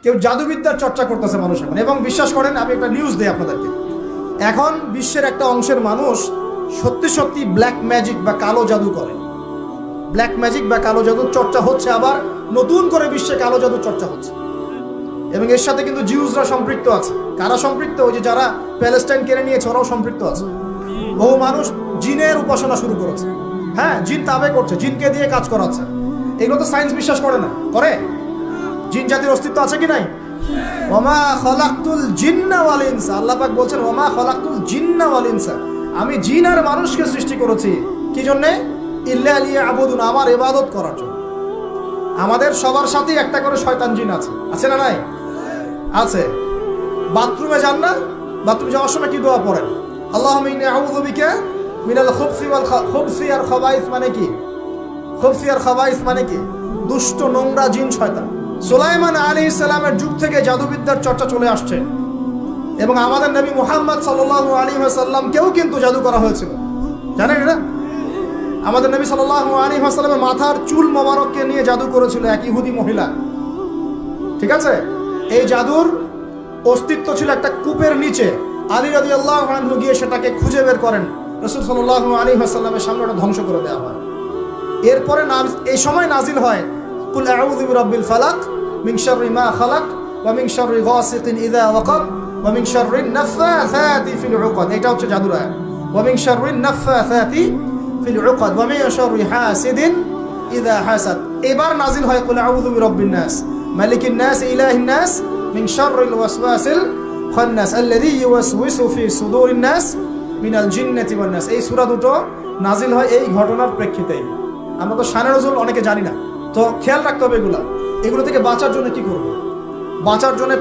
কেউ জাদুবিদ্যার চর্চা করতেছে মানুষ এখন। এবং বিশ্বাস করেন, আমি একটা নিউজ দিই আপনাদেরকে, এখন বিশ্বের একটা অংশের মানুষ সত্যি সত্যি ব্ল্যাক ম্যাজিক বা কালো জাদু করে। ব্ল্যাক ম্যাজিক বা কালো জাদুর চর্চা হচ্ছে, আবার নতুন করে বিশ্বে কালো জাদুর চর্চা হচ্ছে। এবং এর সাথে কিন্তু জিউসরা সম্পৃক্ত আছে। কারা সম্পৃক্ত? ওই যে যারা প্যালেস্টাইন কেড়ে নিয়েছে ওরাও সম্পৃক্ত আছে। বহু মানুষ জিনের উপাসনা শুরু করেছে। হ্যাঁ, জিন তাবে করছে, জিনকে দিয়ে কাজ করাচ্ছে। এগুলো তো সায়েন্স বিশ্বাস করে না, করে? জিন জাতির অস্তিত্ব আছে কি নাই? ওমা খলাকতুল জিন্না ওয়াল ইনসা, আল্লাহ পাক বলছেন ওমা খলাকতুল জিন্না ওয়াল ইনসা, আমি জিন আর মানুষকে সৃষ্টি করেছি কি জন্যে? ইল্লা লিয়াবুদুন, আমার ইবাদত করার জন্য। আমাদের সবার সাথেই একটা করে শয়তান জিন আছে, আছে না নাই? আছে। বাথরুমে যান না, বাথরুমে যাওয়ার সময় কি দোয়া পড়েন? আল্লাহুম্মা ইন্নী আউযু বিকা মিনাল খুবসি ওয়াল খুবসি আর খাবাইস, মানে কি? খুবসি আর খাবাইস মানে কি? দুষ্ট নোংরা জিন শয়তান। সুলাইমান আলাইহিস সালামের যুগ থেকে জাদুবিদ্যার চর্চা চলে আসছে এবং আমাদের নবী মুহাম্মদ সাল্লাল্লাহু আলাইহি ওয়াসাল্লামকেও কিন্তু জাদু করা হয়েছিল, জানেন এটা? আমাদের নবী সাল্লাল্লাহু আলাইহি ওয়াসাল্লামের মাথার চুল মোবারককে নিয়ে জাদু করেছিল এক ইহুদি মহিলা, ঠিক আছে? এই জাদুর অস্তিত্ব ছিল একটা কূপের নিচে। আলী রাদিয়াল্লাহু আনহু গিয়ে সেটাকে খুঁজে বের করেন, রাসূল সাল্লাল্লাহু আলাইহি ওয়াসাল্লামের সামনে ওটা ধ্বংস করে দেওয়া হয়। এরপরে এই সময় নাজিল হয় কুল আউযু বিরাব্বিল ফালাক মিন শাররি মা খালাক ওয়া মিন শাররি গাসিকিন ইযা ওয়াকাব ওয়া মিন শাররিন নাফাসাতি ফিল উকাদ। এটা হচ্ছে জাদুর আয়াত। ওয়া মিন শাররিন নাফাসাতি ফিল উকাদ ওয়া মিন শাররি হাসিদিন ইযা হাসাদ। এবার নাজিল হয় কুল আউযু বিরাব্বিন নাস মালিকিন নাস ইলাহিন নাস মিন শাররিল ওয়াসওয়াসিল খান্নাস আল্লাযী ইউওয়াসওয়িসু ফি সুদুরিন নাস মিনাল জিন্নাতি ওয়ান নাস। এই সূরা দুটো নাজিল হয় এই ঘটনার প্রেক্ষিতেই। আমরা তো শানে নজুল অনেকে জানি না, তো খেয়াল রাখতে হবে এগুলো থেকে বাঁচার জন্য কি করব? বাঁচার জন্য